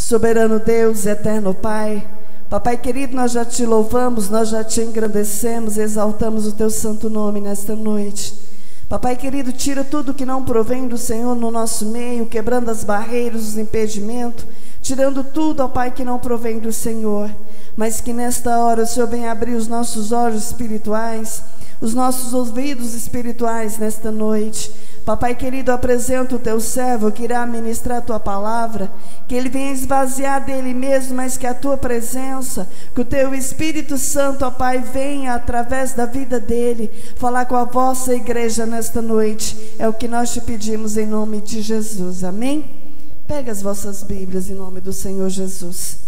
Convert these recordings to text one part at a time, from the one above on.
Soberano Deus, eterno Pai, Papai querido, nós já te louvamos, nós já te engrandecemos, exaltamos o teu santo nome nesta noite. Papai querido, tira tudo que não provém do Senhor no nosso meio, quebrando as barreiras, os impedimentos, tirando tudo, ó Pai, que não provém do Senhor. Mas que nesta hora o Senhor venha abrir os nossos olhos espirituais, os nossos ouvidos espirituais nesta noite. Papai querido, apresenta o teu servo que irá ministrar a tua palavra, que ele venha esvaziar dele mesmo, mas que a tua presença, que o teu Espírito Santo, ó Pai, venha através da vida dele, falar com a vossa igreja nesta noite. É o que nós te pedimos em nome de Jesus, amém? Pega as vossas Bíblias em nome do Senhor Jesus.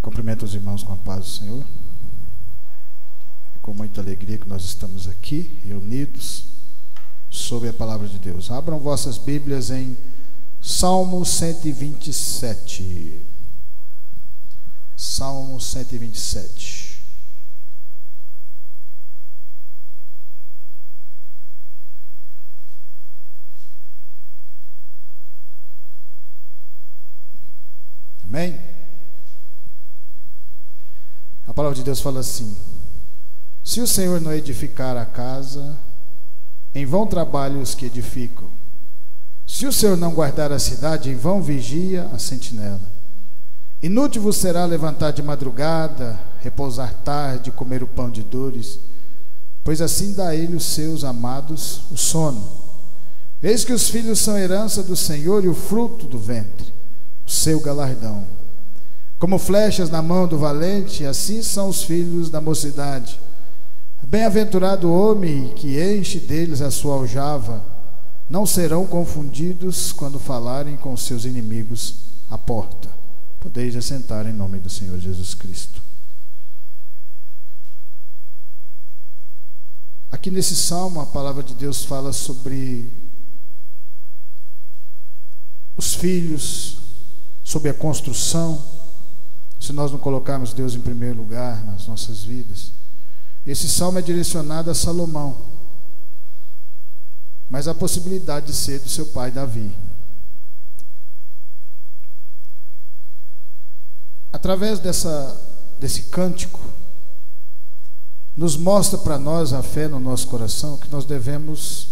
Cumprimento os irmãos com a paz do Senhor. É com muita alegria que nós estamos aqui, reunidos, sob a palavra de Deus. Abram vossas Bíblias em Salmo 127. Salmo 127. Amém? A palavra de Deus fala assim: se o Senhor não edificar a casa, em vão trabalham os que edificam. Se o Senhor não guardar a cidade, em vão vigia a sentinela. Inútil vos será levantar de madrugada, repousar tarde, comer o pão de dores, pois assim dá ele os seus amados o sono. Eis que os filhos são herança do Senhor e o fruto do ventre, o seu galardão. Como flechas na mão do valente, assim são os filhos da mocidade. Bem-aventurado o homem que enche deles a sua aljava. Não serão confundidos quando falarem com seus inimigos à porta. Podeis assentar em nome do Senhor Jesus Cristo. Aqui nesse salmo, a palavra de Deus fala sobre os filhos, sobre a construção. Se nós não colocarmos Deus em primeiro lugar nas nossas vidas. Esse salmo é direcionado a Salomão, mas a possibilidade de ser do seu pai Davi. Através desse cântico, nos mostra para nós a fé no nosso coração, que nós devemos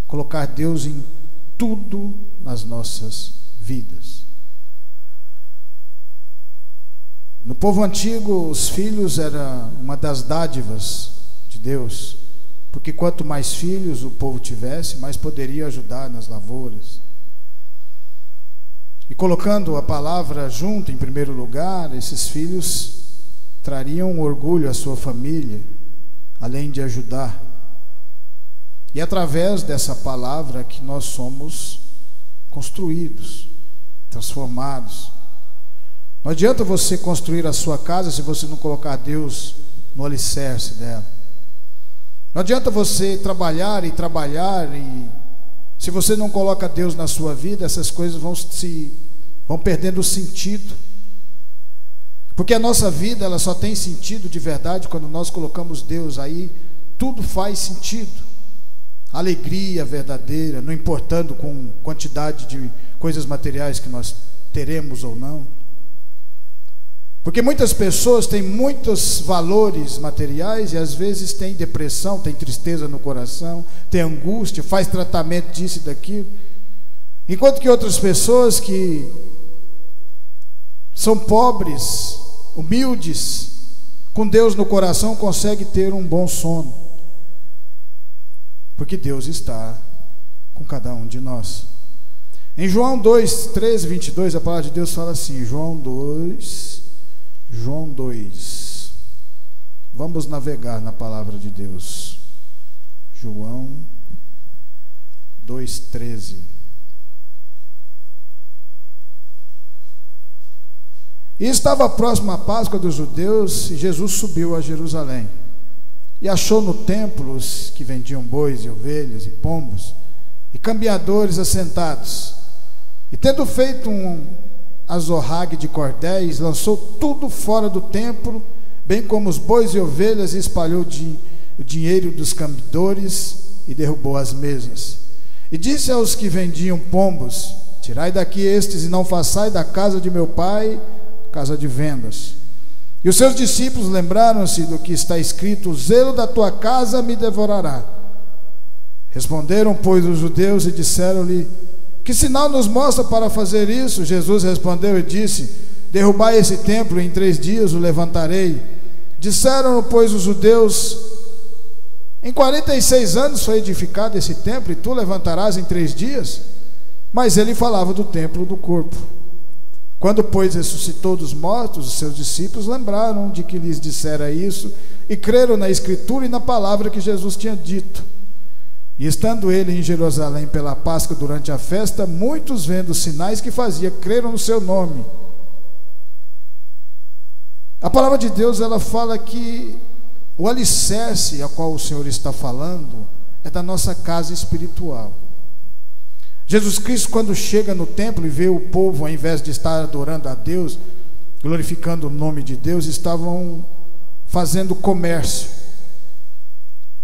colocar Deus em tudo nas nossas vidas. No povo antigo, os filhos eram uma das dádivas de Deus, porque quanto mais filhos o povo tivesse, mais poderia ajudar nas lavouras. E colocando a palavra junto em primeiro lugar, esses filhos trariam orgulho à sua família, além de ajudar. E através dessa palavra que nós somos construídos, transformados. Não adianta você construir a sua casa se você não colocar Deus no alicerce dela. Não adianta você trabalhar e se você não coloca Deus na sua vida, essas coisas vão perdendo o sentido. Porque a nossa vida, ela só tem sentido de verdade quando nós colocamos Deus, aí tudo faz sentido. Alegria verdadeira, não importando com quantidade de coisas materiais que nós teremos ou não. Porque muitas pessoas têm muitos valores materiais e às vezes têm depressão, têm tristeza no coração, têm angústia, faz tratamento disso e daquilo. Enquanto que outras pessoas que são pobres, humildes, com Deus no coração, conseguem ter um bom sono. Porque Deus está com cada um de nós. Em João 2, 13, 22, a palavra de Deus fala assim, João 2, vamos navegar na palavra de Deus. João 2:13. E estava próximo à Páscoa dos judeus, e Jesus subiu a Jerusalém. E achou no templo os que vendiam bois e ovelhas e pombos, e cambiadores assentados. E tendo feito um azorrague de cordéis, lançou tudo fora do templo, bem como os bois e ovelhas, e espalhou o dinheiro dos cambiadores e derrubou as mesas. E disse aos que vendiam pombos: tirai daqui estes e não façai da casa de meu pai casa de vendas. E os seus discípulos lembraram-se do que está escrito: o zelo da tua casa me devorará. Responderam, pois, os judeus e disseram-lhe: que sinal nos mostra para fazer isso? Jesus respondeu e disse: derrubai esse templo, e em 3 dias o levantarei. Disseram, pois, os judeus: em 46 anos foi edificado esse templo, e tu levantarás em 3 dias? Mas ele falava do templo do corpo. Quando, pois, ressuscitou dos mortos, os seus discípulos lembraram de que lhes dissera isso, e creram na Escritura e na palavra que Jesus tinha dito. E estando ele em Jerusalém pela Páscoa durante a festa, muitos, vendo os sinais que fazia, creram no seu nome. A palavra de Deus, ela fala que o alicerce a qual o Senhor está falando é da nossa casa espiritual. Jesus Cristo, quando chega no templo e vê o povo, ao invés de estar adorando a Deus, glorificando o nome de Deus, estavam fazendo comércio.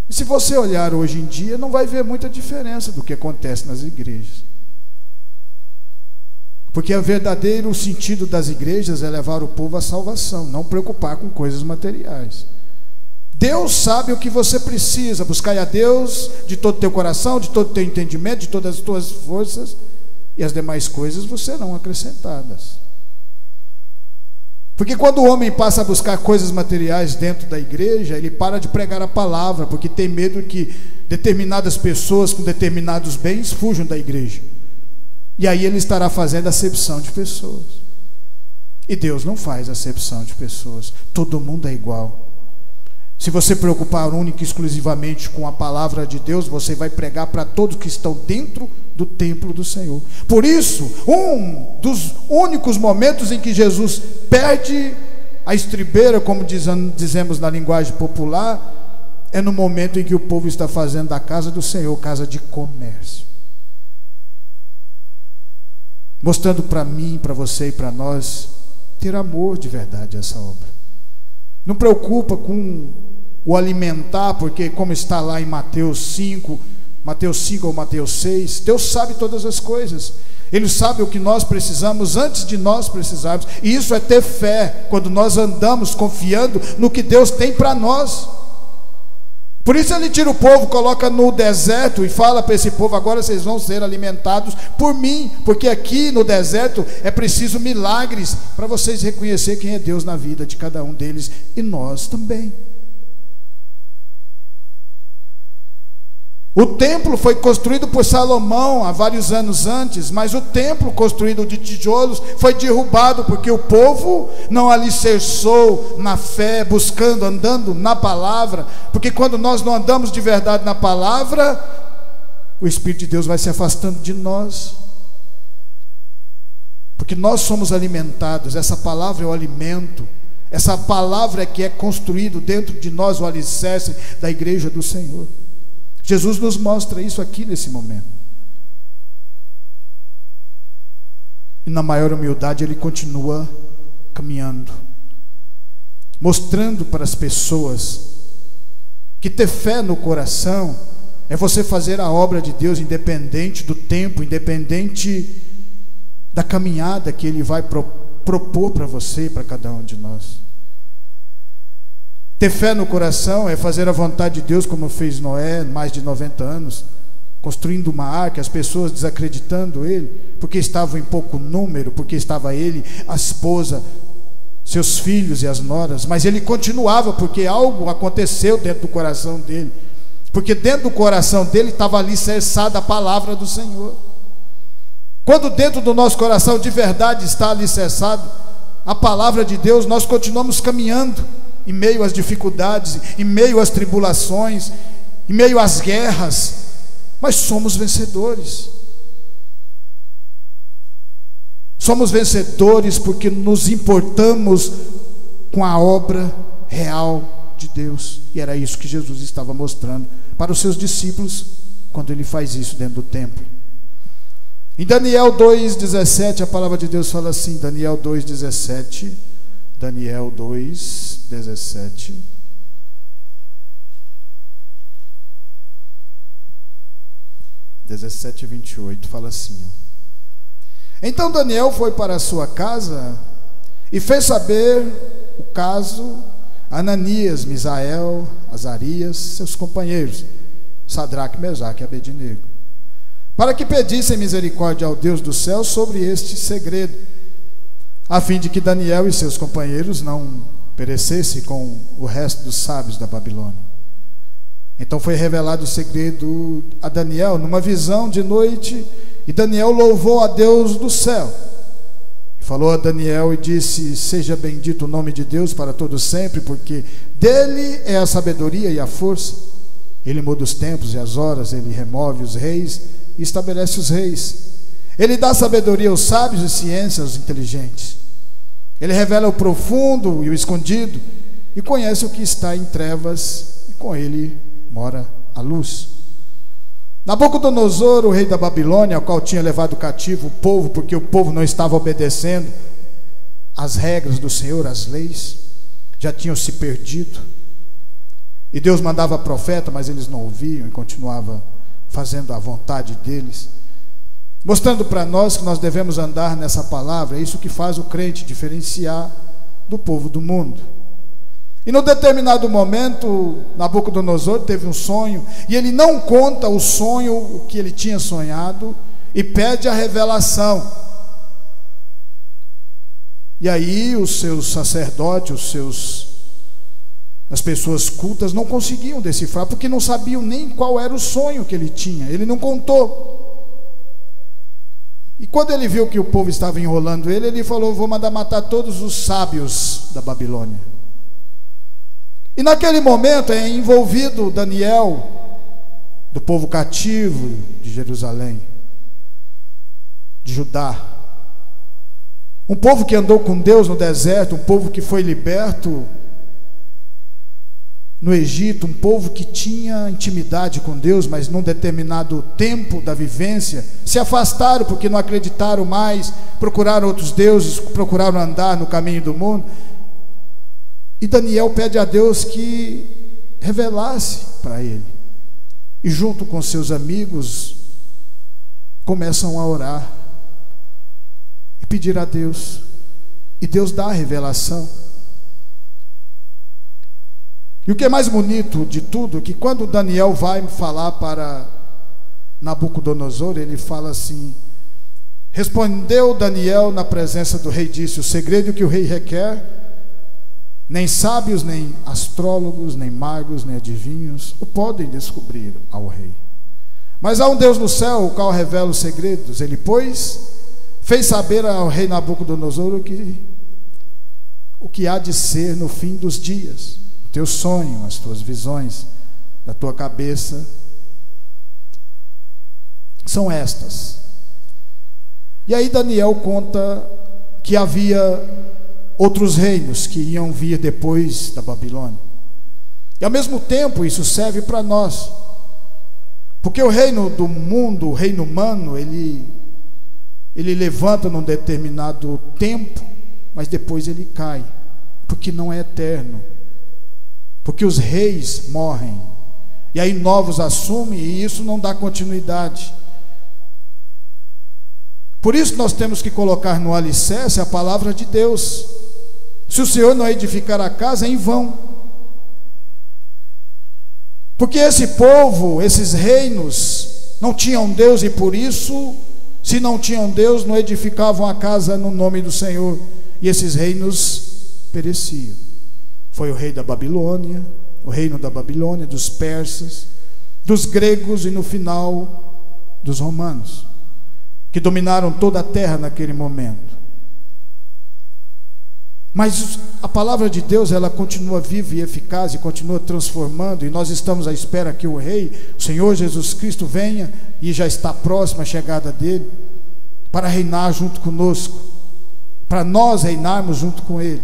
E se você olhar hoje em dia, não vai ver muita diferença do que acontece nas igrejas. Porque o verdadeiro sentido das igrejas é levar o povo à salvação, não preocupar com coisas materiais. Deus sabe o que você precisa. Buscai a Deus de todo o teu coração, de todo o teu entendimento, de todas as tuas forças, e as demais coisas vos serão acrescentadas. Porque quando o homem passa a buscar coisas materiais dentro da igreja, ele para de pregar a palavra, porque tem medo que determinadas pessoas com determinados bens fujam da igreja. E aí ele estará fazendo acepção de pessoas. E Deus não faz acepção de pessoas. Todo mundo é igual. Se você preocupar única e exclusivamente com a palavra de Deus, você vai pregar para todos que estão dentro do templo do Senhor. Por isso, um dos únicos momentos em que Jesus perde a estribeira, como dizemos na linguagem popular, é no momento em que o povo está fazendo da casa do Senhor casa de comércio, mostrando para mim, para você e para nós ter amor de verdade a essa obra. Não preocupa com o alimentar, porque como está lá em Mateus 5 ou Mateus 6, Deus sabe todas as coisas. Ele sabe o que nós precisamos antes de nós precisarmos. E isso é ter fé, quando nós andamos confiando no que Deus tem para nós. Por isso ele tira o povo, coloca no deserto e fala para esse povo: agora vocês vão ser alimentados por mim, porque aqui no deserto é preciso milagres para vocês reconhecer quem é Deus na vida de cada um deles, e nós também. O templo foi construído por Salomão há vários anos antes, mas o templo construído de tijolos foi derrubado porque o povo não alicerçou na fé, buscando, andando na palavra. Porque quando nós não andamos de verdade na palavra, o Espírito de Deus vai se afastando de nós. Porque nós somos alimentados, essa palavra é o alimento, essa palavra é que é construído dentro de nós o alicerce da igreja do Senhor. Jesus nos mostra isso aqui nesse momento. E na maior humildade ele continua caminhando, mostrando para as pessoas que ter fé no coração é você fazer a obra de Deus independente do tempo, independente da caminhada que ele vai propor para você e para cada um de nós. Ter fé no coração é fazer a vontade de Deus, como fez Noé, mais de 90 anos, construindo uma arca, as pessoas desacreditando ele, porque estavam em pouco número, porque estava ele, a esposa, seus filhos e as noras, mas ele continuava, porque algo aconteceu dentro do coração dele, porque dentro do coração dele estava alicerçada a palavra do Senhor. Quando dentro do nosso coração de verdade está alicerçado a palavra de Deus, nós continuamos caminhando, em meio às dificuldades, em meio às tribulações, em meio às guerras, mas somos vencedores. Somos vencedores porque nos importamos com a obra real de Deus. E era isso que Jesus estava mostrando para os seus discípulos quando ele faz isso dentro do templo. Em Daniel 2,17, a palavra de Deus fala assim, Daniel 2,17, Daniel 2,17. (17 e 28) fala assim, então Daniel foi para a sua casa e fez saber o caso a Ananias, Misael, Azarias, seus companheiros, Sadraque, Mesaque e Abednego, para que pedissem misericórdia ao Deus do céu sobre este segredo, a fim de que Daniel e seus companheiros não perecessem com o resto dos sábios da Babilônia. Então foi revelado o segredo a Daniel numa visão de noite, e Daniel louvou a Deus do céu. E falou a Daniel e disse: seja bendito o nome de Deus para todo sempre, porque dele é a sabedoria e a força. Ele muda os tempos e as horas, ele remove os reis e estabelece os reis. Ele dá sabedoria aos sábios e ciência aos inteligentes. Ele revela o profundo e o escondido, e conhece o que está em trevas, e com ele mora a luz. Nabucodonosor, o rei da Babilônia, ao qual tinha levado cativo o povo, porque o povo não estava obedecendo às regras do Senhor, às leis, já tinham se perdido, e Deus mandava profeta, mas eles não ouviam e continuava fazendo a vontade deles, mostrando para nós que nós devemos andar nessa palavra. É isso que faz o crente diferenciar do povo do mundo. E num determinado momento, Nabucodonosor teve um sonho, e ele não conta o sonho, o que ele tinha sonhado, e pede a revelação. E aí os seus sacerdotes, as pessoas cultas não conseguiam decifrar, porque não sabiam nem qual era o sonho que ele tinha. Ele não contou. E quando ele viu que o povo estava enrolando ele, ele falou: vou mandar matar todos os sábios da Babilônia. E naquele momento é envolvido Daniel, do povo cativo de Jerusalém, de Judá, um povo que andou com Deus no deserto, um povo que foi liberto no Egito, um povo que tinha intimidade com Deus, mas num determinado tempo da vivência se afastaram porque não acreditaram mais, procuraram outros deuses, procuraram andar no caminho do mundo. E Daniel pede a Deus que revelasse para ele, e junto com seus amigos começam a orar e pedir a Deus, e Deus dá a revelação. E o que é mais bonito de tudo, que quando Daniel vai falar para Nabucodonosor, ele fala assim: respondeu Daniel na presença do rei, disse: o segredo que o rei requer, nem sábios, nem astrólogos, nem magos, nem adivinhos o podem descobrir ao rei. Mas há um Deus no céu, o qual revela os segredos. Ele, pois, fez saber ao rei Nabucodonosor o que há de ser no fim dos dias. O teu sonho, as tuas visões da tua cabeça são estas. E aí Daniel conta que havia outros reinos que iam vir depois da Babilônia. E ao mesmo tempo isso serve para nós, porque o reino do mundo, o reino humano, ele levanta num determinado tempo, mas depois ele cai, porque não é eterno, porque os reis morrem, e aí novos assumem, e isso não dá continuidade. Por isso nós temos que colocar no alicerce a palavra de Deus. Se o Senhor não edificar a casa, é em vão. Porque esse povo, esses reinos, não tinham Deus, e por isso, se não tinham Deus, não edificavam a casa no nome do Senhor, e esses reinos pereciam. Foi o rei da Babilônia, o reino da Babilônia, dos persas, dos gregos e no final dos romanos, que dominaram toda a terra naquele momento. Mas a palavra de Deus, ela continua viva e eficaz e continua transformando, e nós estamos à espera que o Rei, o Senhor Jesus Cristo, venha, e já está próxima a chegada dele, para reinar junto conosco, para nós reinarmos junto com ele.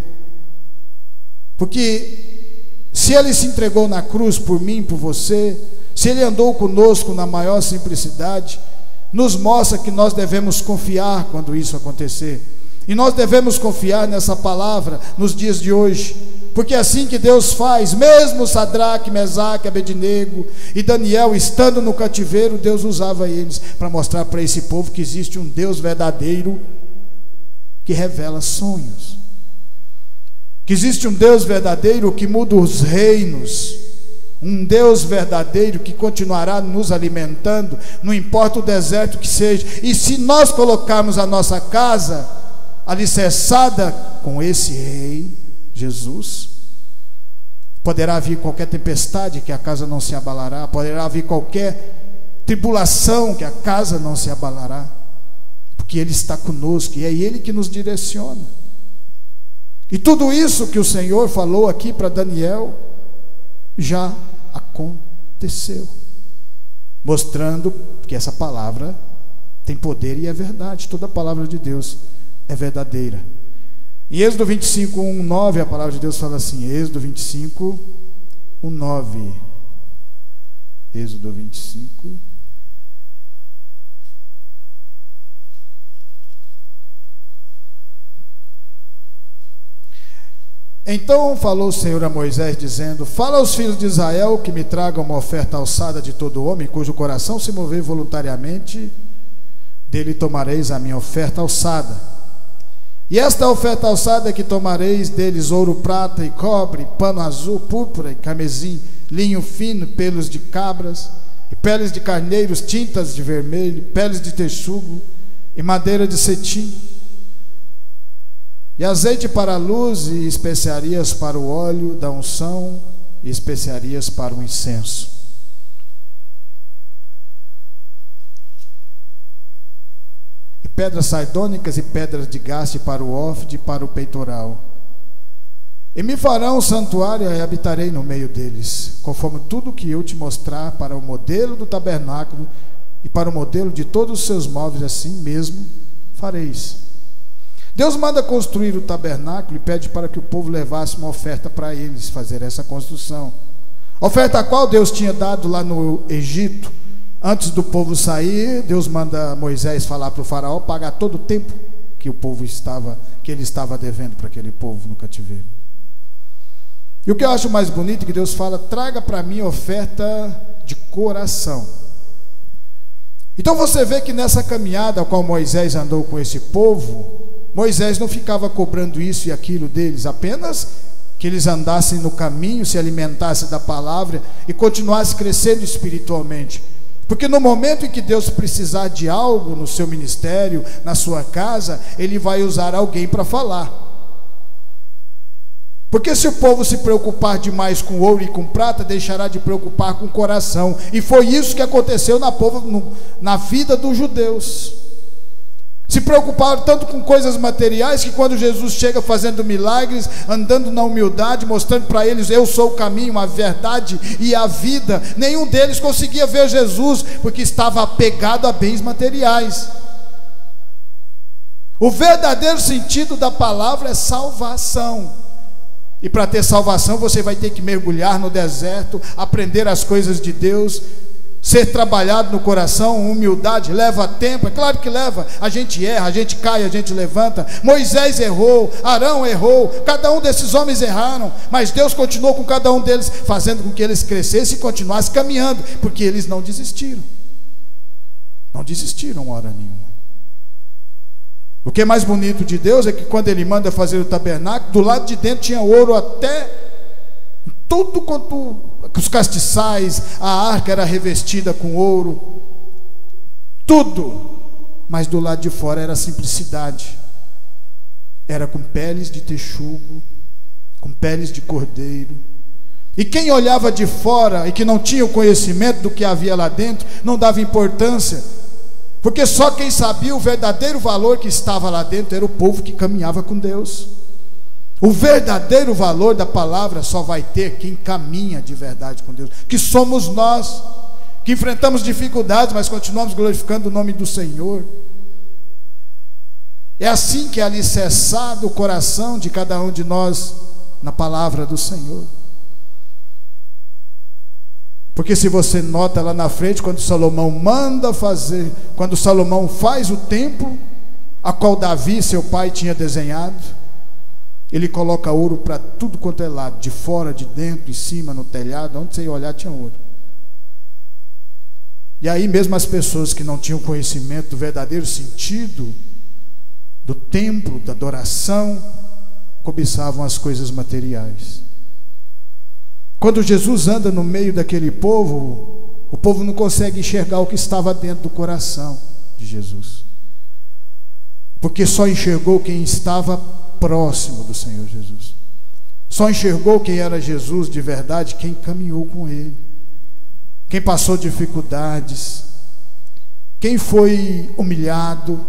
Porque se ele se entregou na cruz por mim, por você, se Ele andou conosco na maior simplicidade, nos mostra que nós devemos confiar quando isso acontecer. E nós devemos confiar nessa palavra nos dias de hoje, porque é assim que Deus faz. Mesmo Sadraque, Mesaque, Abednego e Daniel estando no cativeiro, Deus usava eles para mostrar para esse povo que existe um Deus verdadeiro que revela sonhos, que existe um Deus verdadeiro que muda os reinos, um Deus verdadeiro que continuará nos alimentando, não importa o deserto que seja. E se nós colocarmos a nossa casa alicerçada com esse rei, Jesus, poderá vir qualquer tempestade que a casa não se abalará, poderá vir qualquer tribulação que a casa não se abalará, porque Ele está conosco e é Ele que nos direciona. E tudo isso que o Senhor falou aqui para Daniel já aconteceu, mostrando que essa palavra tem poder e é verdade. Toda a palavra de Deus é verdadeira. Em Êxodo 25, 1:9, a palavra de Deus fala assim, Êxodo 25, 1:9. Êxodo 25. Então falou o Senhor a Moisés, dizendo: fala aos filhos de Israel que me tragam uma oferta alçada de todo homem, cujo coração se mover voluntariamente, dele tomareis a minha oferta alçada. E esta oferta alçada que tomareis deles ouro, prata e cobre, pano azul, púrpura e carmesim, linho fino, pelos de cabras e peles de carneiros, tintas de vermelho, peles de texugo e madeira de cetim, e azeite para a luz, e especiarias para o óleo da unção, e especiarias para o incenso. E pedras sardônicas e pedras de gaste para o hófede e para o peitoral. E me farão um santuário e habitarei no meio deles, conforme tudo que eu te mostrar, para o modelo do tabernáculo e para o modelo de todos os seus móveis, assim mesmo fareis. Deus manda construir o tabernáculo e pede para que o povo levasse uma oferta para eles fazer essa construção. Oferta a qual Deus tinha dado lá no Egito. Antes do povo sair, Deus manda Moisés falar para o faraó pagar todo o tempo que ele estava devendo para aquele povo no cativeiro. E o que eu acho mais bonito é que Deus fala: traga para mim oferta de coração. Então você vê que nessa caminhada a qual Moisés andou com esse povo, Moisés não ficava cobrando isso e aquilo deles, apenas que eles andassem no caminho, se alimentassem da palavra e continuassem crescendo espiritualmente. Porque no momento em que Deus precisar de algo no seu ministério, na sua casa, Ele vai usar alguém para falar. Porque se o povo se preocupar demais com ouro e com prata, deixará de preocupar com o coração. E foi isso que aconteceu na vida dos judeus. Se preocuparam tanto com coisas materiais que quando Jesus chega fazendo milagres, andando na humildade, mostrando para eles: eu sou o caminho, a verdade e a vida, nenhum deles conseguia ver Jesus, porque estava apegado a bens materiais. O verdadeiro sentido da palavra é salvação. E para ter salvação você vai ter que mergulhar no deserto, aprender as coisas de Deus, ser trabalhado no coração. Humildade leva tempo, é claro que leva. A gente erra, a gente cai, a gente levanta. Moisés errou, Arão errou, cada um desses homens erraram, mas Deus continuou com cada um deles, fazendo com que eles crescessem e continuassem caminhando, porque eles não desistiram. Não desistiram hora nenhuma. O que é mais bonito de Deus é que quando Ele manda fazer o tabernáculo, do lado de dentro tinha ouro até tudo quanto os castiçais, a arca era revestida com ouro, tudo. Mas do lado de fora era simplicidade. Era com peles de texugo, com peles de cordeiro. E quem olhava de fora e que não tinha o conhecimento do que havia lá dentro, não dava importância, porque só quem sabia o verdadeiro valor que estava lá dentro era o povo que caminhava com Deus. O verdadeiro valor da palavra só vai ter quem caminha de verdade com Deus, que somos nós, que enfrentamos dificuldades, mas continuamos glorificando o nome do Senhor. É assim que é alicerçado o coração de cada um de nós na palavra do Senhor. Porque se você nota lá na frente, quando Salomão manda fazer, quando Salomão faz o templo, a qual Davi, seu pai, tinha desenhado, ele coloca ouro para tudo quanto é lado, de fora, de dentro, em cima, no telhado, onde você ia olhar tinha ouro. E aí mesmo as pessoas que não tinham conhecimento do verdadeiro sentido do templo, da adoração, cobiçavam as coisas materiais. Quando Jesus anda no meio daquele povo, o povo não consegue enxergar o que estava dentro do coração de Jesus, porque só enxergou quem estava próximo do Senhor Jesus. Só enxergou quem era Jesus de verdade quem caminhou com Ele, quem passou dificuldades, quem foi humilhado,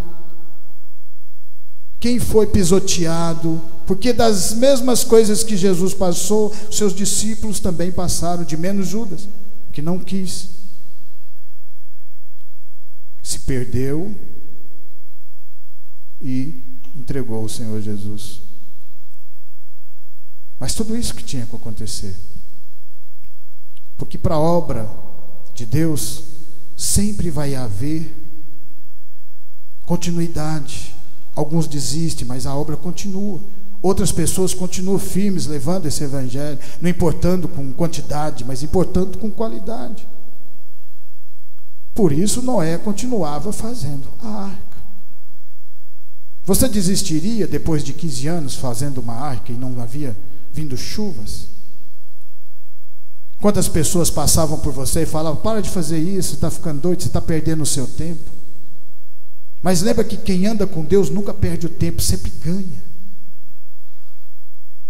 quem foi pisoteado, porque das mesmas coisas que Jesus passou, seus discípulos também passaram, de menos Judas, que não quis, se perdeu e entregou o Senhor Jesus. Mas tudo isso que tinha que acontecer, porque para a obra de Deus sempre vai haver continuidade. Alguns desistem, mas a obra continua. Outras pessoas continuam firmes, levando esse evangelho, não importando com quantidade, mas importando com qualidade. Por isso Noé continuava fazendo a arca. Você desistiria depois de 15 anos fazendo uma arca e não havia vindo chuvas? Quantas pessoas passavam por você e falavam: para de fazer isso, você está ficando doido, você está perdendo o seu tempo. Mas lembra que quem anda com Deus nunca perde o tempo, sempre ganha.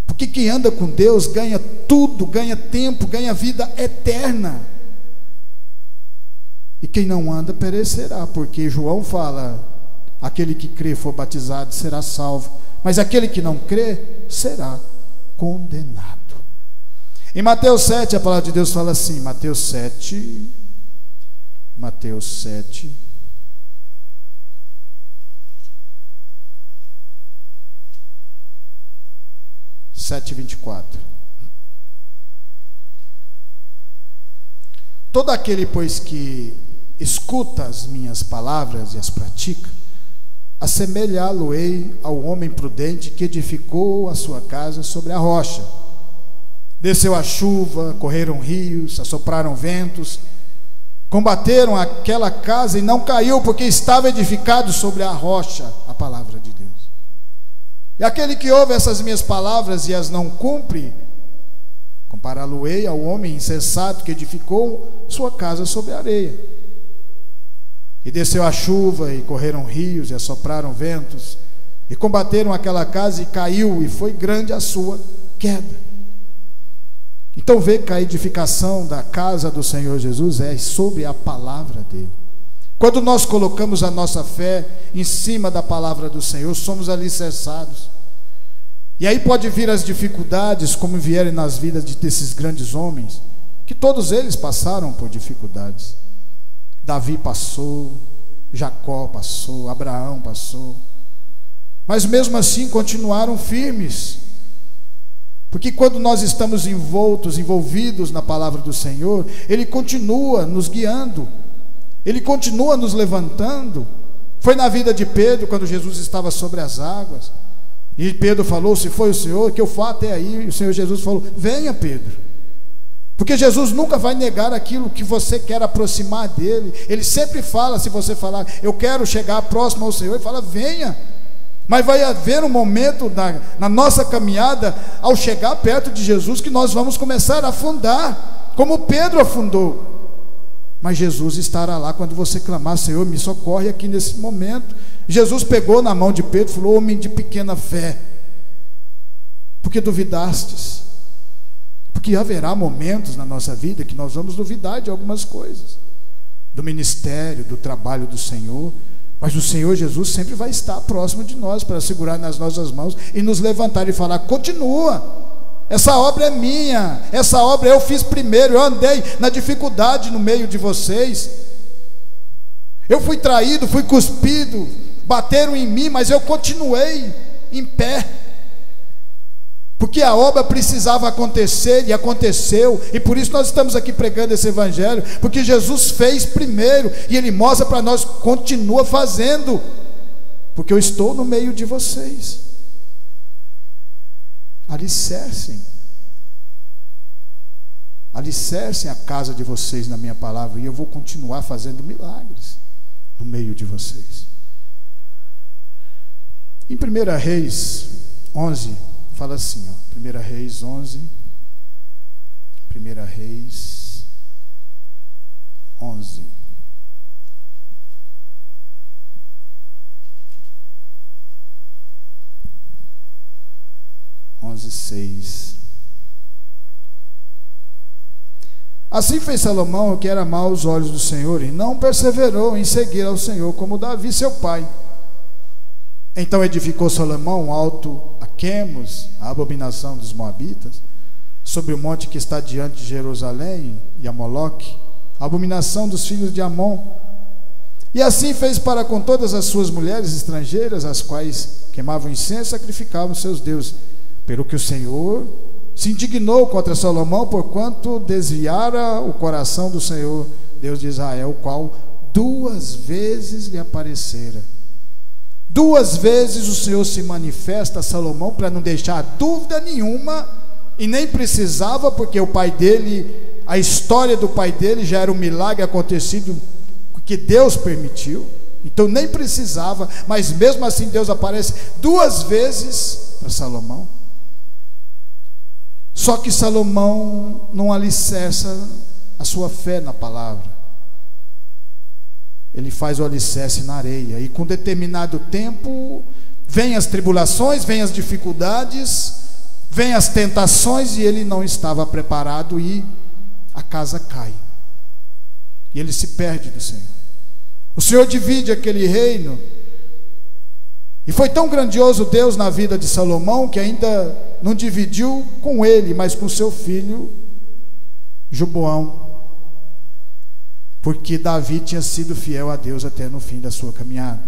Porque quem anda com Deus ganha tudo, ganha tempo, ganha vida eterna. E quem não anda perecerá, porque João fala: aquele que crê e for batizado será salvo, mas aquele que não crê será condenado. Em Mateus 7, a palavra de Deus fala assim, Mateus 7, 7:24. Todo aquele, pois, que escuta as minhas palavras e as pratica, assemelhá-lo-ei ao homem prudente que edificou a sua casa sobre a rocha. Desceu a chuva, correram rios, assopraram ventos, combateram aquela casa e não caiu, porque estava edificado sobre a rocha, a palavra de Deus. E aquele que ouve essas minhas palavras e as não cumpre, compará-lo-ei ao homem insensato que edificou sua casa sobre a areia. E desceu a chuva, e correram rios, e assopraram ventos, e combateram aquela casa, e caiu, e foi grande a sua queda. Então vê que a edificação da casa do Senhor Jesus é sobre a palavra dele. Quando nós colocamos a nossa fé em cima da palavra do Senhor, somos alicerçados. E aí pode vir as dificuldades, como vierem nas vidas desses grandes homens, que todos eles passaram por dificuldades. Davi passou, Jacó passou, Abraão passou, mas mesmo assim continuaram firmes. Porque quando nós estamos envolvidos na palavra do Senhor, Ele continua nos guiando, Ele continua nos levantando. Foi na vida de Pedro, quando Jesus estava sobre as águas, e Pedro falou: se foi o Senhor, que eu vá até aí. E o Senhor Jesus falou: venha, Pedro. Porque Jesus nunca vai negar aquilo que você quer aproximar dele. Ele sempre fala, se você falar: eu quero chegar próximo ao Senhor, ele fala: venha. Mas vai haver um momento na nossa caminhada, ao chegar perto de Jesus, que nós vamos começar a afundar, como Pedro afundou. Mas Jesus estará lá quando você clamar: Senhor, me socorre aqui nesse momento. Jesus pegou na mão de Pedro e falou: homem de pequena fé, por que duvidastes? Porque haverá momentos na nossa vida que nós vamos duvidar de algumas coisas, do ministério, do trabalho do Senhor. Mas o Senhor Jesus sempre vai estar próximo de nós, para segurar nas nossas mãos e nos levantar e falar: continua, essa obra é minha, essa obra eu fiz primeiro, eu andei na dificuldade no meio de vocês, eu fui traído, fui cuspido, bateram em mim, mas eu continuei em pé. Porque a obra precisava acontecer, e aconteceu, e por isso nós estamos aqui pregando esse evangelho, porque Jesus fez primeiro, e Ele mostra para nós, continua fazendo, porque eu estou no meio de vocês. Alicercem a casa de vocês na minha palavra, e eu vou continuar fazendo milagres no meio de vocês. Em 1 Reis 11, fala assim, ó, 1 Reis 11, 1 Reis 11. Onze, 6. Assim fez Salomão o que era mau aos olhos do Senhor, e não perseverou em seguir ao Senhor como Davi seu pai. Então edificou Salomão um alto a Quemos, a abominação dos moabitas, sobre o monte que está diante de Jerusalém, e a Moloque, a abominação dos filhos de Amon. E assim fez para com todas as suas mulheres estrangeiras, as quais queimavam incenso e sacrificavam seus deuses. Pelo que o Senhor se indignou contra Salomão, porquanto desviara o coração do Senhor, Deus de Israel, o qual 2 vezes lhe aparecera. 2 vezes o Senhor se manifesta a Salomão, para não deixar dúvida nenhuma, e nem precisava, porque o pai dele, a história do pai dele já era um milagre acontecido, que Deus permitiu, então nem precisava, mas mesmo assim Deus aparece 2 vezes para Salomão. Só que Salomão não alicerça a sua fé na palavra. Ele faz o alicerce na areia, e com determinado tempo vem as tribulações, vem as dificuldades, vem as tentações, e ele não estava preparado, e a casa cai, e ele se perde do Senhor. O Senhor divide aquele reino, e foi tão grandioso Deus na vida de Salomão, que ainda não dividiu com ele, mas com seu filho Joboão, porque Davi tinha sido fiel a Deus até no fim da sua caminhada,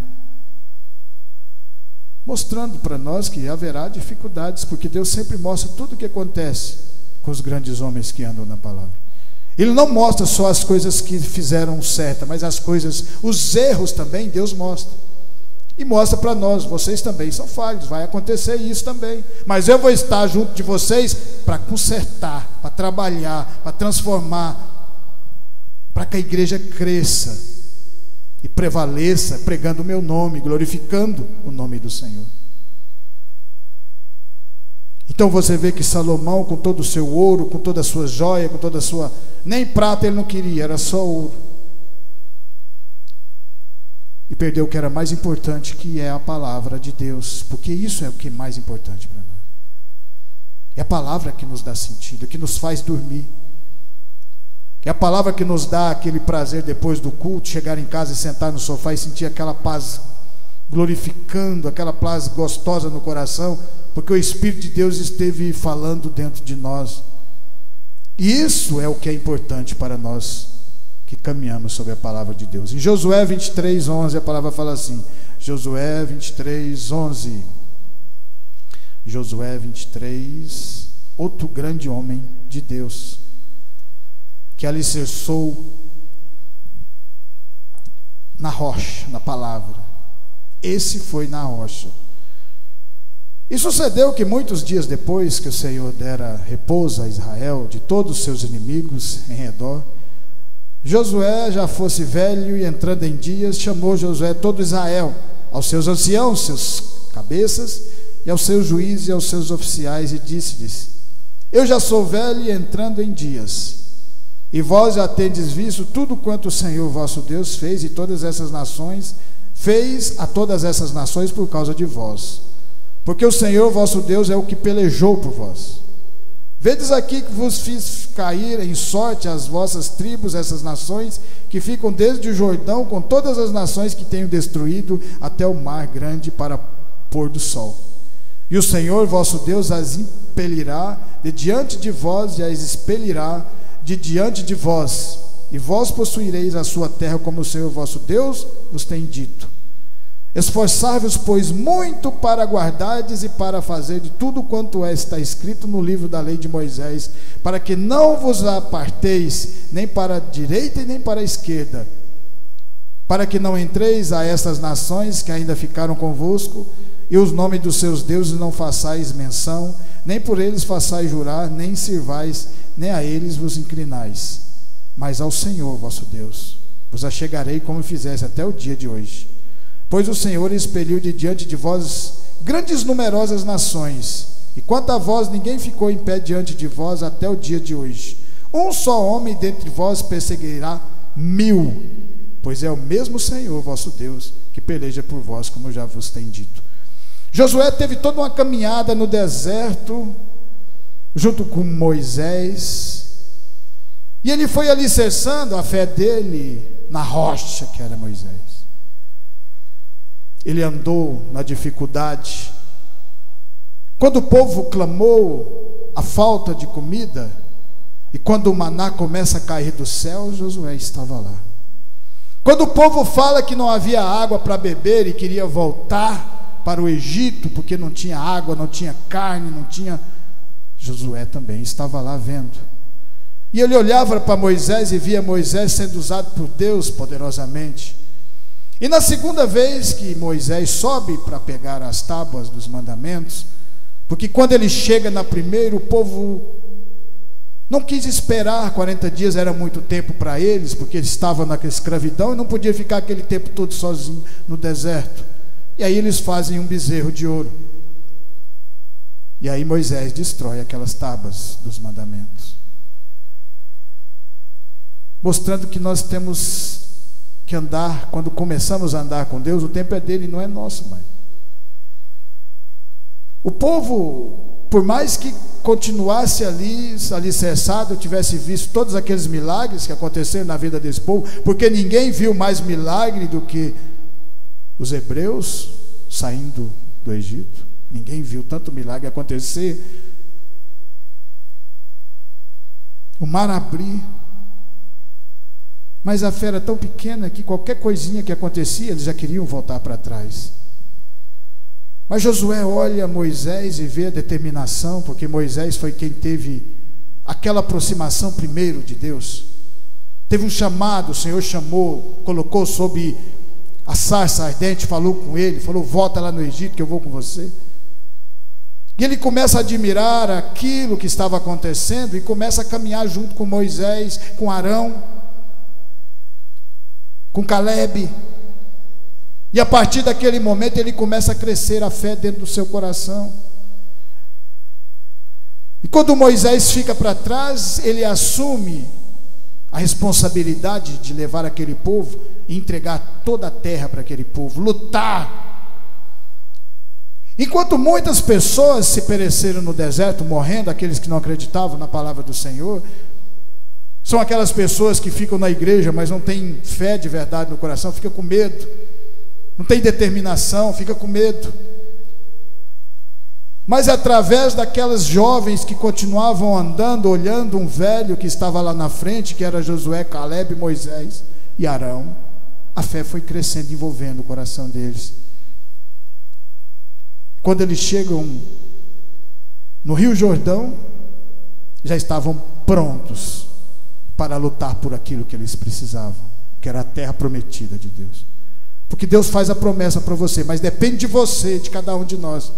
mostrando para nós que haverá dificuldades, porque Deus sempre mostra tudo o que acontece com os grandes homens que andam na palavra. Ele não mostra só as coisas que fizeram certo, mas as coisas, os erros também Deus mostra. E mostra para nós, vocês também são falhos, vai acontecer isso também, mas eu vou estar junto de vocês para consertar, para trabalhar, para transformar, para que a igreja cresça e prevaleça, pregando o meu nome, glorificando o nome do Senhor. Então você vê que Salomão, com todo o seu ouro, com toda a sua joia, com toda a sua... nem prata ele não queria, era só ouro. E perdeu o que era mais importante, que é a palavra de Deus, porque isso é o que é mais importante para nós. É a palavra que nos dá sentido, que nos faz dormir. É a palavra que nos dá aquele prazer depois do culto, chegar em casa e sentar no sofá e sentir aquela paz glorificando, aquela paz gostosa no coração, porque o Espírito de Deus esteve falando dentro de nós. E isso é o que é importante para nós que caminhamos sobre a palavra de Deus. Em Josué 23, 11, a palavra fala assim, Josué 23, 11, Josué 23, outro grande homem de Deus, que alicerçou na rocha, na palavra. Esse foi na rocha. E sucedeu que muitos dias depois que o Senhor dera repouso a Israel de todos os seus inimigos em redor, Josué já fosse velho, e entrando em dias, chamou Josué todo Israel, aos seus anciãos, seus cabeças, e aos seus juízes e aos seus oficiais, e disse-lhes: eu já sou velho e entrando em dias, e vós já tendes visto tudo quanto o Senhor vosso Deus fez, e todas essas nações, fez a todas essas nações por causa de vós, porque o Senhor vosso Deus é o que pelejou por vós. Vedes aqui que vos fiz cair em sorte as vossas tribos, essas nações que ficam desde o Jordão, com todas as nações que tenho destruído, até o mar grande para pôr do sol. E o Senhor vosso Deus as impelirá de diante de vós, e as expelirá de diante de vós, e vós possuireis a sua terra, como o Senhor vosso Deus vos tem dito. Esforçai-vos, pois, muito para guardardes e para fazer de tudo quanto está escrito no livro da lei de Moisés, para que não vos aparteis nem para a direita e nem para a esquerda, para que não entreis a estas nações que ainda ficaram convosco, e os nomes dos seus deuses não façais menção, nem por eles façais jurar, nem sirvais, nem a eles vos inclinais, mas ao Senhor vosso Deus vos achegarei, como fizesse até o dia de hoje. Pois o Senhor expeliu de diante de vós grandes numerosas nações, e quanto a vós, ninguém ficou em pé diante de vós até o dia de hoje. Um só homem dentre vós perseguirá 1000, pois é o mesmo Senhor vosso Deus que peleja por vós, como eu já vos tenho dito. Josué teve toda uma caminhada no deserto junto com Moisés, e ele foi alicerçando a fé dele na rocha que era Moisés. Ele andou na dificuldade. Quando o povo clamou a falta de comida, e quando o maná começa a cair do céu, Josué estava lá. Quando o povo fala que não havia água para beber e queria voltar para o Egito, porque não tinha água, não tinha carne, não tinha... Josué também estava lá vendo. E ele olhava para Moisés e via Moisés sendo usado por Deus poderosamente. E na segunda vez que Moisés sobe para pegar as tábuas dos mandamentos, porque quando ele chega na primeira, o povo não quis esperar, 40 dias era muito tempo para eles, porque eles estavam na escravidão e não podia ficar aquele tempo todo sozinho no deserto. E aí eles fazem um bezerro de ouro. E aí Moisés destrói aquelas tábuas dos mandamentos, mostrando que nós temos que andar, quando começamos a andar com Deus, o tempo é dele, não é nosso mais. O povo, por mais que continuasse ali alicerçado, tivesse visto todos aqueles milagres que aconteceram na vida desse povo, porque ninguém viu mais milagre do que os hebreus saindo do Egito. Ninguém viu tanto milagre acontecer. O mar abrir. Mas a fé era tão pequena que qualquer coisinha que acontecia, eles já queriam voltar para trás. Mas Josué olha Moisés e vê a determinação, porque Moisés foi quem teve aquela aproximação primeiro de Deus. Teve um chamado, o Senhor chamou, colocou sob a sarça ardente, falou com ele, falou: volta lá no Egito que eu vou com você. E ele começa a admirar aquilo que estava acontecendo e começa a caminhar junto com Moisés, com Arão, com Caleb. E a partir daquele momento ele começa a crescer a fé dentro do seu coração. E quando Moisés fica para trás, ele assume a responsabilidade de levar aquele povo e entregar toda a terra para aquele povo, lutar. Enquanto muitas pessoas se pereceram no deserto, morrendo, aqueles que não acreditavam na palavra do Senhor, são aquelas pessoas que ficam na igreja, mas não têm fé de verdade no coração, fica com medo, não tem determinação, fica com medo. Mas através daquelas jovens que continuavam andando, olhando um velho que estava lá na frente, que era Josué, Caleb, Moisés e Arão, a fé foi crescendo, envolvendo o coração deles. Quando eles chegam no Rio Jordão, já estavam prontos para lutar por aquilo que eles precisavam, que era a terra prometida de Deus. Porque Deus faz a promessa para você, mas depende de você, de cada um de nós,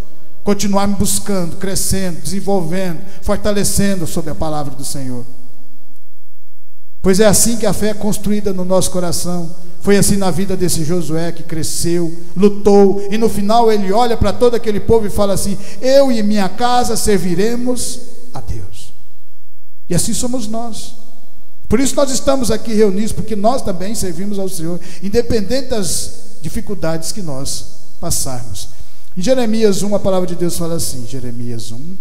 continuar buscando, crescendo, desenvolvendo, fortalecendo sob a palavra do Senhor. Pois é assim que a fé é construída no nosso coração. Foi assim na vida desse Josué, que cresceu, lutou, e no final ele olha para todo aquele povo e fala assim: eu e minha casa serviremos a Deus. E assim somos nós. Por isso nós estamos aqui reunidos, porque nós também servimos ao Senhor, independente das dificuldades que nós passarmos. Em Jeremias 1, a palavra de Deus fala assim, Jeremias 1,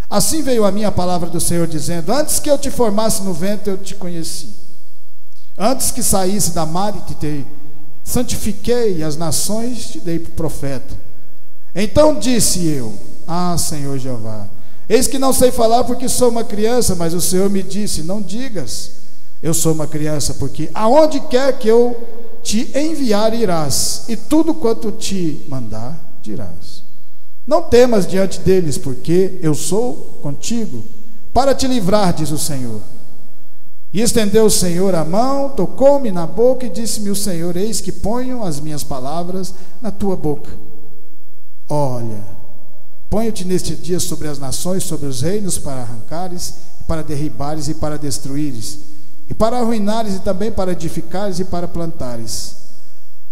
assim veio a minha palavra do Senhor dizendo: antes que eu te formasse no ventre eu te conheci, antes que saísse da mar santifiquei as nações, te dei por profeta. Então disse eu: ah, Senhor Jeová, eis que não sei falar porque sou uma criança, mas o Senhor me disse: não digas, eu sou uma criança, porque aonde quer que eu te enviar irás, e tudo quanto te mandar dirás. Não temas diante deles, porque eu sou contigo, para te livrar, diz o Senhor. E estendeu o Senhor a mão, tocou-me na boca e disse-me o Senhor: eis que ponho as minhas palavras na tua boca. Olha, ponho-te neste dia sobre as nações, sobre os reinos, para arrancares, para derribares e para destruires, e para arruinares e também para edificares e para plantares.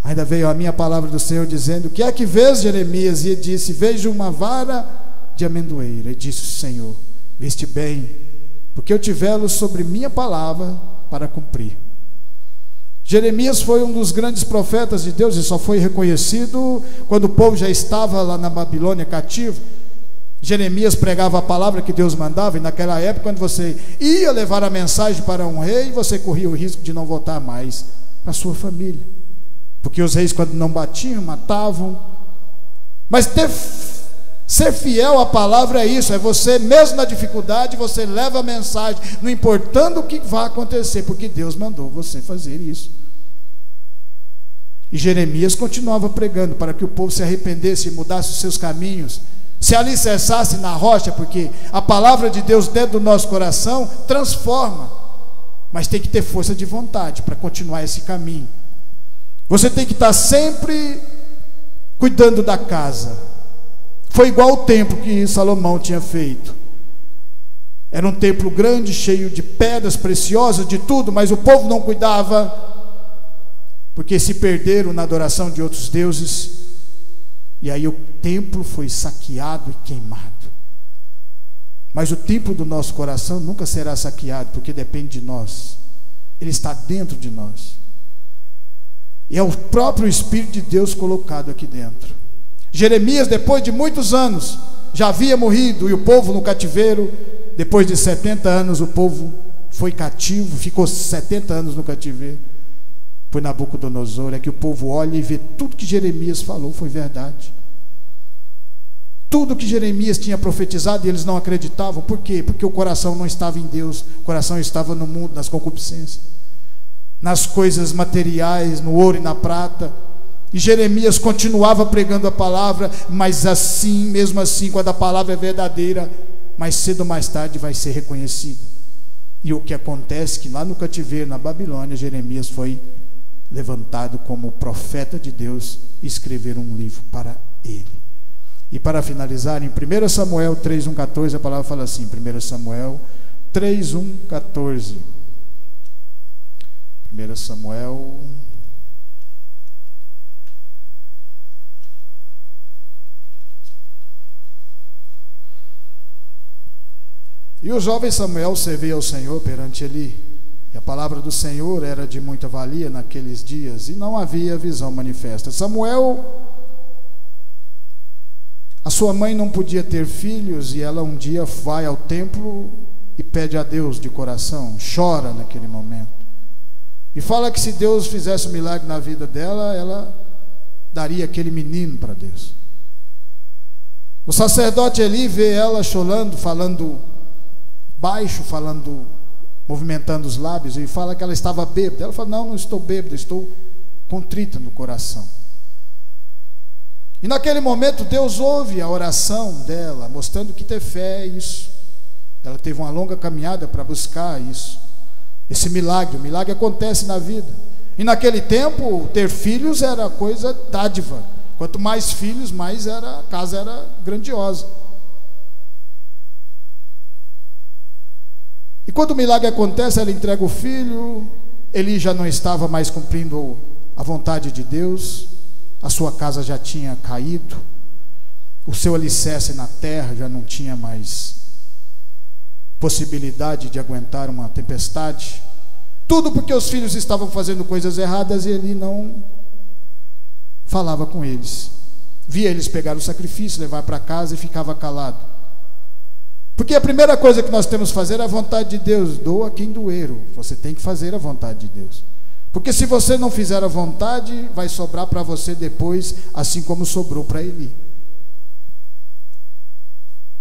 Ainda veio a minha palavra do Senhor dizendo: o que é que vês, Jeremias? E ele disse: vejo uma vara de amendoeira. E disse o Senhor: viste bem, porque eu te velo sobre minha palavra para cumprir. Jeremias foi um dos grandes profetas de Deus e só foi reconhecido quando o povo já estava lá na Babilônia cativo. Jeremias pregava a palavra que Deus mandava, e naquela época, quando você ia levar a mensagem para um rei, você corria o risco de não voltar mais para a sua família, porque os reis, quando não batiam, matavam. Mas ser fiel à palavra é isso, é você, mesmo na dificuldade, você leva a mensagem, não importando o que vai acontecer, porque Deus mandou você fazer isso. E Jeremias continuava pregando para que o povo se arrependesse e mudasse os seus caminhos, se alicerçasse na rocha, porque a palavra de Deus dentro do nosso coração transforma, mas tem que ter força de vontade para continuar esse caminho. Você tem que estar sempre cuidando da casa. Foi igual o templo que Salomão tinha feito. Era um templo grande, cheio de pedras preciosas, de tudo, mas o povo não cuidava, porque se perderam na adoração de outros deuses, e aí o templo foi saqueado e queimado. Mas o templo do nosso coração nunca será saqueado, porque depende de nós. Ele está dentro de nós, e é o próprio Espírito de Deus colocado aqui dentro. Jeremias, depois de muitos anos, já havia morrido, e o povo no cativeiro. Depois de 70 anos o povo foi cativo, ficou 70 anos no cativeiro. Foi Nabucodonosor. É que o povo olha e vê tudo que Jeremias falou foi verdade. Tudo que Jeremias tinha profetizado, e eles não acreditavam. Por quê? Porque o coração não estava em Deus, o coração estava no mundo, nas concupiscências, nas coisas materiais, no ouro e na prata. E Jeremias continuava pregando a palavra, mas assim, mesmo assim, quando a palavra é verdadeira, mais cedo ou mais tarde vai ser reconhecida. E o que acontece é que lá no cativeiro, na Babilônia, Jeremias foi levantado como profeta de Deus e escreveram um livro para ele. E para finalizar, em 1 Samuel 3:1-14, a palavra fala assim, 1 Samuel 3:1-14. 1 Samuel... E o jovem Samuel servia ao Senhor perante Eli, e a palavra do Senhor era de muita valia naqueles dias, e não havia visão manifesta. Samuel, a sua mãe não podia ter filhos, e ela um dia vai ao templo e pede a Deus de coração, chora naquele momento, e fala que se Deus fizesse um milagre na vida dela, ela daria aquele menino para Deus. O sacerdote Eli vê ela chorando, falando baixo, movimentando os lábios, e fala que ela estava bêbada. Ela fala: não estou bêbada, estou contrita no coração. E naquele momento Deus ouve a oração dela, mostrando que ter fé é isso. Ela teve uma longa caminhada para buscar isso, esse milagre. O milagre acontece na vida. E naquele tempo ter filhos era coisa dádiva. Quanto mais filhos, mais a casa era grandiosa. E quando o milagre acontece, ela entrega o filho. Eli já não estava mais cumprindo a vontade de Deus, a sua casa já tinha caído, o seu alicerce na terra já não tinha mais possibilidade de aguentar uma tempestade. Tudo porque os filhos estavam fazendo coisas erradas, e Eli não falava com eles. Via eles pegar o sacrifício, levar para casa, e ficava calado. Porque a primeira coisa que nós temos que fazer é a vontade de Deus. Doa quem doer. Você tem que fazer a vontade de Deus. Porque se você não fizer a vontade, vai sobrar para você depois, assim como sobrou para Eli.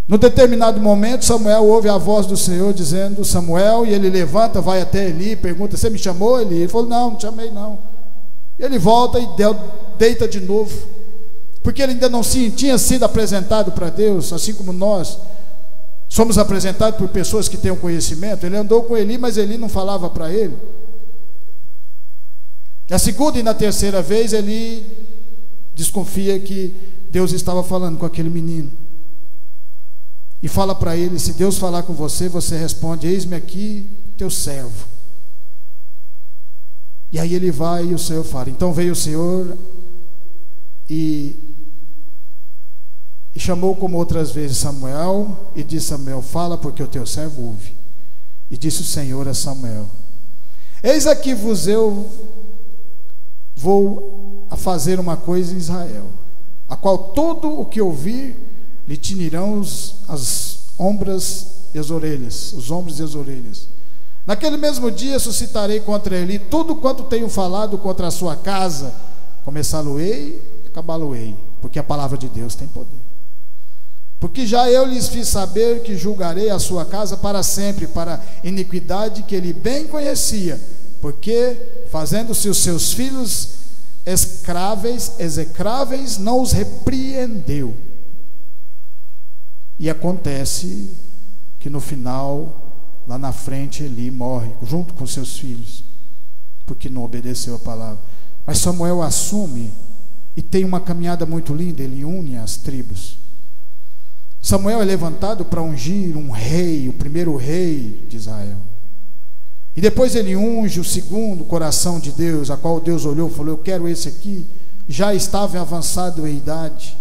No determinado momento, Samuel ouve a voz do Senhor dizendo: Samuel, e ele levanta, vai até Eli, pergunta: você me chamou, Eli? Ele falou: não, não te chamei não. E ele volta e deita de novo, porque ele ainda não tinha sido apresentado para Deus, assim como nós somos apresentados por pessoas que têm um conhecimento. Ele andou com Eli, mas Eli não falava para ele. Na segunda e na terceira vez, Eli desconfia que Deus estava falando com aquele menino. E fala para ele: se Deus falar com você, você responde: eis-me aqui, teu servo. E aí ele vai e o Senhor fala. Então veio o Senhor e chamou como outras vezes Samuel, e disse: Samuel, fala, porque o teu servo ouve. E disse o Senhor a Samuel: eis aqui eu vou a fazer uma coisa em Israel, a qual todo o que ouvir lhe tinirão as ombros e as orelhas, os ombros e as orelhas. Naquele mesmo dia suscitarei contra ele tudo quanto tenho falado contra a sua casa, começá-lo-ei e acabá-lo-ei, porque a palavra de Deus tem poder. Porque já eu lhes fiz saber que julgarei a sua casa para sempre, para a iniquidade que ele bem conhecia, porque fazendo-se os seus filhos execráveis, não os repreendeu. E acontece que no final, lá na frente, Eli morre junto com seus filhos, porque não obedeceu a palavra. Mas Samuel assume e tem uma caminhada muito linda. Ele une as tribos. Samuel é levantado para ungir um rei, o primeiro rei de Israel. E depois ele unge o segundo coração de Deus, a qual Deus olhou e falou: eu quero esse aqui. Já estava avançado em idade,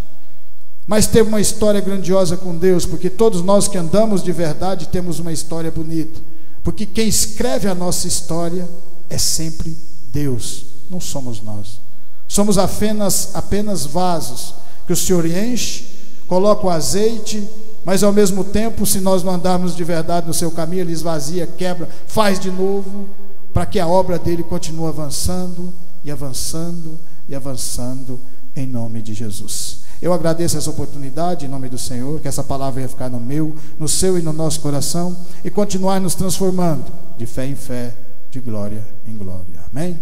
mas teve uma história grandiosa com Deus, porque todos nós que andamos de verdade temos uma história bonita, porque quem escreve a nossa história é sempre Deus, não somos nós. Somos apenas vasos que o Senhor enche, coloca o azeite, mas ao mesmo tempo, se nós não andarmos de verdade no seu caminho, ele esvazia, quebra, faz de novo, para que a obra dele continue avançando e avançando e avançando, em nome de Jesus. Eu agradeço essa oportunidade em nome do Senhor, que essa palavra ia ficar no meu, no seu e no nosso coração, e continuar nos transformando de fé em fé, de glória em glória. Amém?